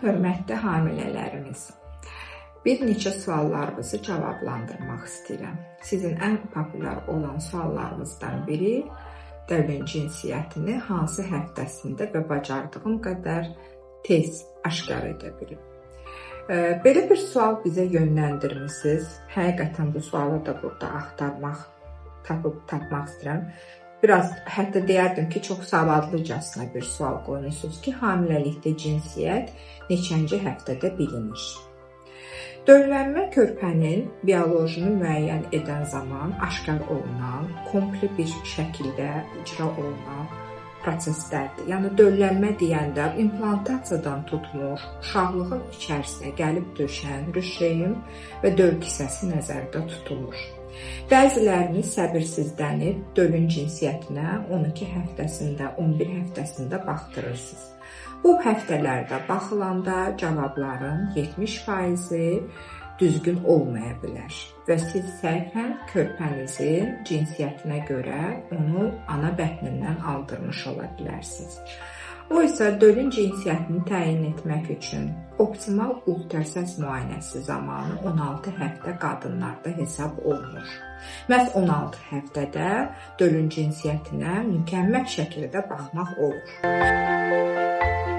hörmətli hamilələrimiz, bir neçə suallarınızı cavablandırmaq istəyirəm. Sizin ən populyar olan suallarınızdan biri dövlün cinsiyyətini hansı həftəsində və bacardığım qədər tez aşkar edə bilim. Belə bir sual bizə yönləndirmisiniz. Həqiqətən bu sualı da burada axtarmaq, tapmaq istəyirəm. Biraz hətta deyərdim ki, çox savadlıcasına bir sual qoymusunuz ki, hamiləlikdə cinsiyyət neçənci həftədə bilinir? Döllənmə körpənin biolojini müəyyən edən zaman aşkar olunan, komple bir şəkildə icra olunan proseslərdir. Yəni döllənmə deyəndə implantasiyadan tutmuş, uşaqlığın içərisinə gəlib düşən rüşeym və döl kisəsi nəzərdə tutulur. Bəzilərini səbirsizlənib dölün cinsiyyətinə 12 həftəsində, 11 həftəsində baxdırırsınız. Bu həftələrdə baxılanda cavabların 70%-i düzgün olmaya bilər və siz səhvən körpənizin cinsiyyətinə görə onu ana bətnindən aldırmış ola bilərsiniz. O isə dölün cinsiyyətini təyin etmək üçün optimal ultrasəs müayinəsi zamanı 16 həftə qadınlarda hesab olunur. Məhz 16 həftədə dölün cinsiyyətinə mükəmməl şəkildə baxmaq olur.